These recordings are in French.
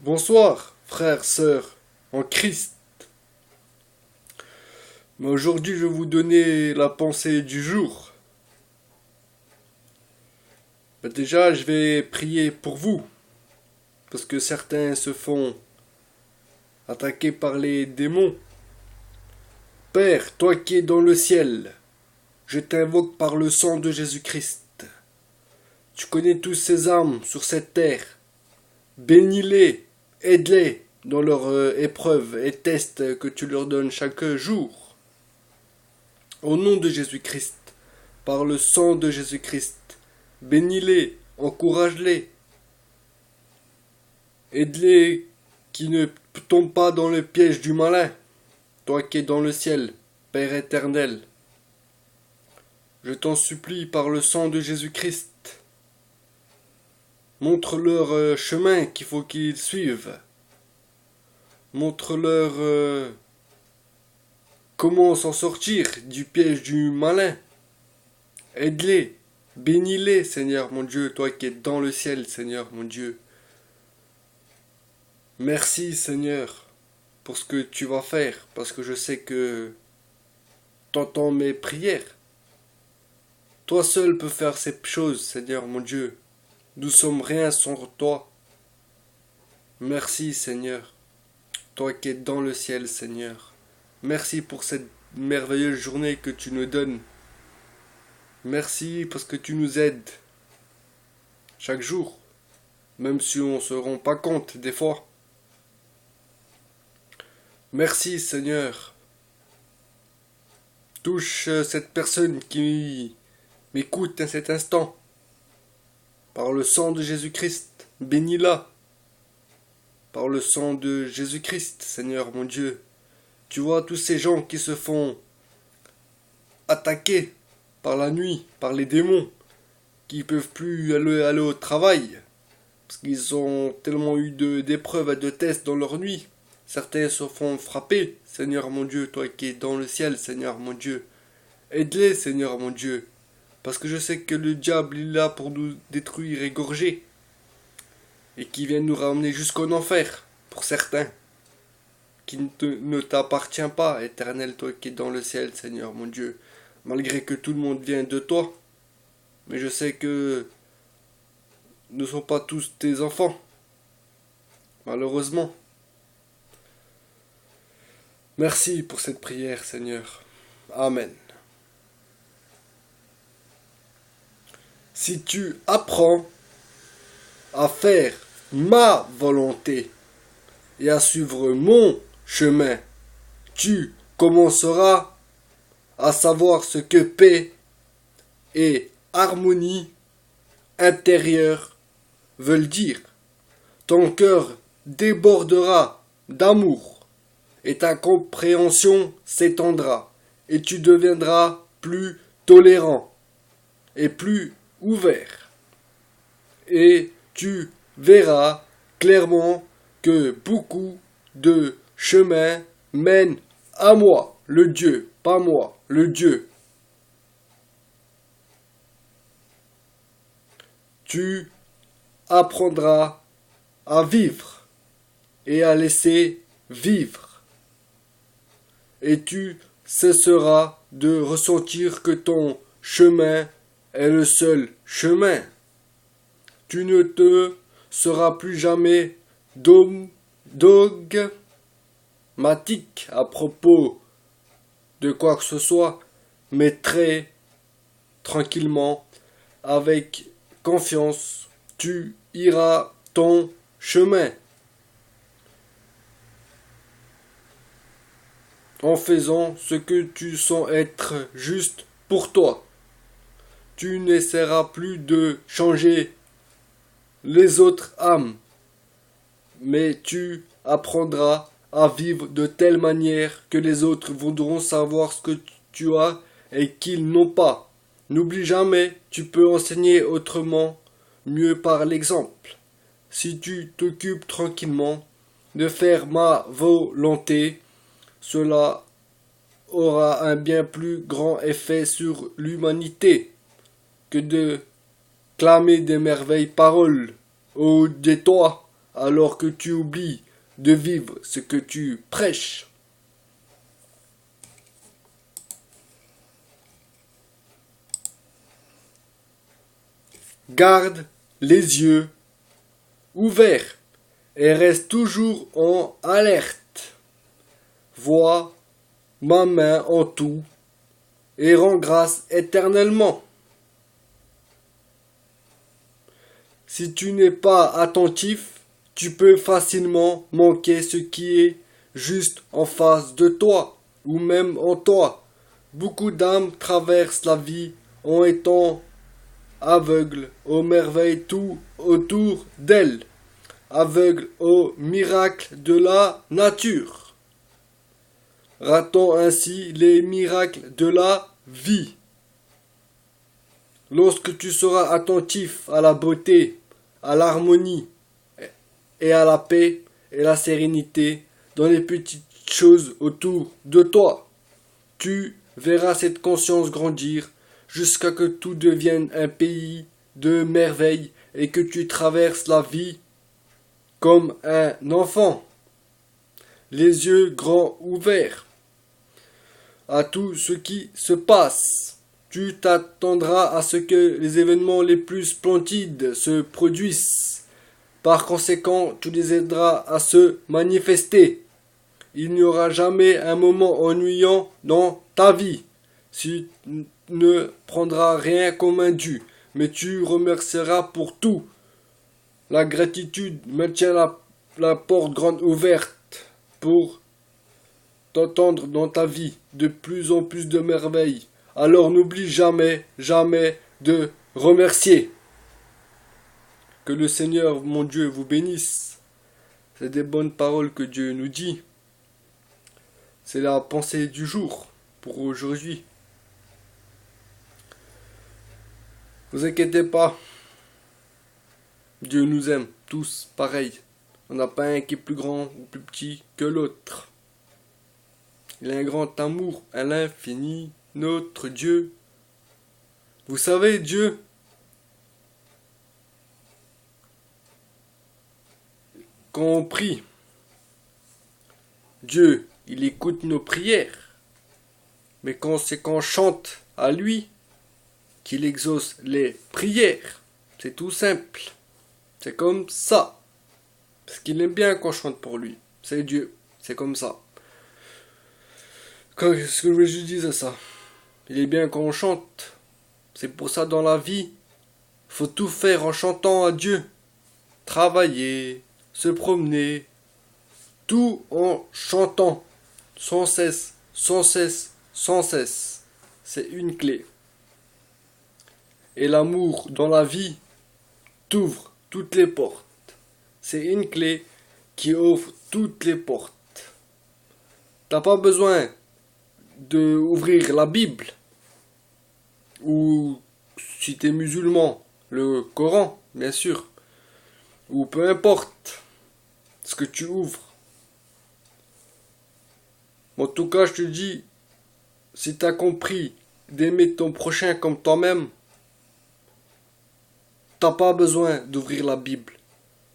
Bonsoir, frères, sœurs, en Christ. Mais aujourd'hui, je vais vous donner la pensée du jour. Déjà, je vais prier pour vous, parce que certains se font attaquer par les démons. Père, toi qui es dans le ciel, je t'invoque par le sang de Jésus-Christ. Tu connais tous ces âmes sur cette terre. Bénis-les, aide-les dans leurs épreuves et tests que tu leur donnes chaque jour. Au nom de Jésus-Christ, par le sang de Jésus-Christ, bénis-les, encourage-les, aide-les qui ne tombent pas dans le piège du malin, toi qui es dans le ciel, Père éternel. Je t'en supplie par le sang de Jésus-Christ. Montre-leur chemin qu'il faut qu'ils suivent. Montre-leur comment s'en sortir du piège du malin. Aide-les, bénis-les, Seigneur mon Dieu, toi qui es dans le ciel, Seigneur mon Dieu. Merci, Seigneur, pour ce que tu vas faire, parce que je sais que t'entends mes prières. Toi seul peux faire ces choses, Seigneur mon Dieu. Nous sommes rien sans toi. Merci, Seigneur, toi qui es dans le ciel, Seigneur. Merci pour cette merveilleuse journée que tu nous donnes. Merci parce que tu nous aides chaque jour, même si on ne se rend pas compte des fois. Merci, Seigneur. Touche cette personne qui m'écoute à cet instant. Par le sang de Jésus-Christ, bénis-la. Par le sang de Jésus-Christ, Seigneur mon Dieu. Tu vois tous ces gens qui se font attaquer par la nuit, par les démons, qui ne peuvent plus aller au travail, parce qu'ils ont tellement eu d'épreuves et de tests dans leur nuit. Certains se font frapper, Seigneur mon Dieu, toi qui es dans le ciel, Seigneur mon Dieu. Aide-les, Seigneur mon Dieu, parce que je sais que le diable est là pour nous détruire, égorger, et qui vient nous ramener jusqu'en enfer, pour certains, qui ne t'appartient pas, éternel, toi qui es dans le ciel, Seigneur mon Dieu, malgré que tout le monde vient de toi. Mais je sais que nous ne sommes pas tous tes enfants, malheureusement. Merci pour cette prière, Seigneur. Amen. Si tu apprends à faire ma volonté et à suivre mon chemin, tu commenceras à savoir ce que paix et harmonie intérieure veulent dire. Ton cœur débordera d'amour et ta compréhension s'étendra et tu deviendras plus tolérant et plus ouvert. Et tu verras clairement que beaucoup de chemins mènent à moi, le Dieu, pas moi, le Dieu. Tu apprendras à vivre et à laisser vivre. Et tu cesseras de ressentir que ton chemin est le seul chemin. Tu ne te seras plus jamais dogmatique à propos de quoi que ce soit, mais très tranquillement, avec confiance, tu iras ton chemin en faisant ce que tu sens être juste pour toi. Tu n'essaieras plus de changer les autres âmes, mais tu apprendras à vivre de telle manière que les autres voudront savoir ce que tu as et qu'ils n'ont pas. N'oublie jamais, tu peux enseigner autrement, mieux par l'exemple. Si tu t'occupes tranquillement de faire ma volonté, cela aura un bien plus grand effet sur l'humanité que de clamer des merveilles paroles au de toi alors que tu oublies de vivre ce que tu prêches. Garde les yeux ouverts et reste toujours en alerte. Vois ma main en tout et rends grâce éternellement. Si tu n'es pas attentif, tu peux facilement manquer ce qui est juste en face de toi ou même en toi. Beaucoup d'âmes traversent la vie en étant aveugles aux merveilles tout autour d'elles, aveugles aux miracles de la nature, ratant ainsi les miracles de la vie. Lorsque tu seras attentif à la beauté, à l'harmonie et à la paix et la sérénité dans les petites choses autour de toi, tu verras cette conscience grandir jusqu'à que tout devienne un pays de merveilles et que tu traverses la vie comme un enfant, les yeux grands ouverts à tout ce qui se passe. Tu t'attendras à ce que les événements les plus splendides se produisent. Par conséquent, tu les aideras à se manifester. Il n'y aura jamais un moment ennuyant dans ta vie. Tu ne prendras rien comme un dû, mais tu remercieras pour tout. La gratitude maintient la porte grande ouverte pour t'entendre dans ta vie de plus en plus de merveilles. Alors n'oublie jamais, jamais de remercier. Que le Seigneur, mon Dieu, vous bénisse. C'est des bonnes paroles que Dieu nous dit. C'est la pensée du jour pour aujourd'hui. Ne vous inquiétez pas. Dieu nous aime tous pareil. On n'a pas un qui est plus grand ou plus petit que l'autre. Il a un grand amour à l'infini, notre Dieu. Vous savez, Dieu, quand on prie, Dieu, il écoute nos prières. Mais quand c'est qu'on chante à lui, qu'il exauce les prières. C'est tout simple. C'est comme ça. Parce qu'il aime bien qu'on chante pour lui. C'est Dieu. C'est comme ça. Qu'est-ce que je disais ça? Il est bien qu'on chante. C'est pour ça dans la vie, faut tout faire en chantant à Dieu. Travailler, se promener, tout en chantant. Sans cesse, sans cesse, sans cesse. C'est une clé. Et l'amour dans la vie t'ouvre toutes les portes. C'est une clé qui ouvre toutes les portes. T'as pas besoin d'ouvrir la Bible ou si t'es musulman, le Coran, bien sûr, ou peu importe ce que tu ouvres. En tout cas, je te dis, si t'as compris d'aimer ton prochain comme toi-même, t'as pas besoin d'ouvrir la Bible.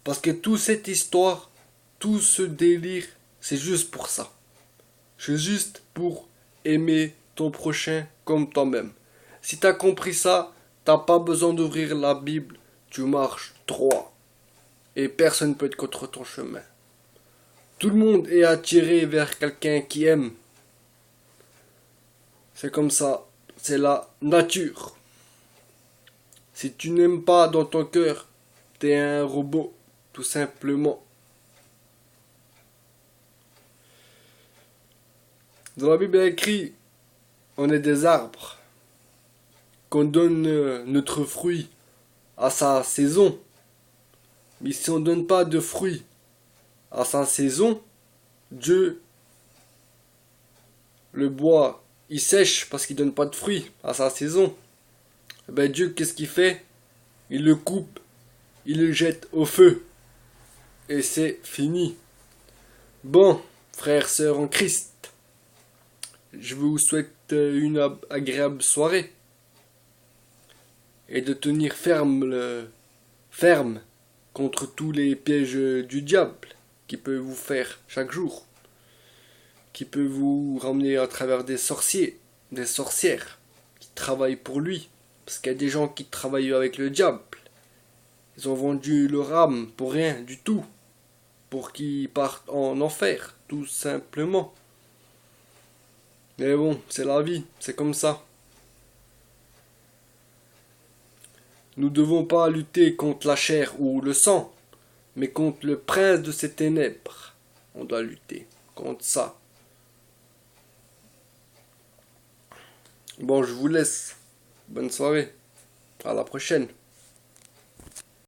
Parce que toute cette histoire, tout ce délire, c'est juste pour ça. C'est juste pour aimer ton prochain comme toi-même. Si t'as compris ça, t'as pas besoin d'ouvrir la Bible. Tu marches droit. Et personne ne peut être contre ton chemin. Tout le monde est attiré vers quelqu'un qui aime. C'est comme ça. C'est la nature. Si tu n'aimes pas dans ton cœur, t'es un robot, tout simplement. Dans la Bible, il y a écrit, on est des arbres, qu'on donne notre fruit à sa saison. Mais si on ne donne pas de fruits à sa saison, Dieu, le bois, il sèche parce qu'il ne donne pas de fruits à sa saison. Et ben Dieu, qu'est-ce qu'il fait? Il le coupe, il le jette au feu. Et c'est fini. Bon, frères, sœurs en Christ, je vous souhaite une agréable soirée. Et de tenir ferme contre tous les pièges du diable qui peut vous faire chaque jour, qui peut vous ramener à travers des sorciers, des sorcières qui travaillent pour lui. Parce qu'il y a des gens qui travaillent avec le diable. Ils ont vendu leur âme pour rien du tout, pour qu'ils partent en enfer, tout simplement. Mais bon, c'est la vie, c'est comme ça. Nous ne devons pas lutter contre la chair ou le sang, mais contre le prince de ces ténèbres. On doit lutter contre ça. Bon, je vous laisse. Bonne soirée. À la prochaine.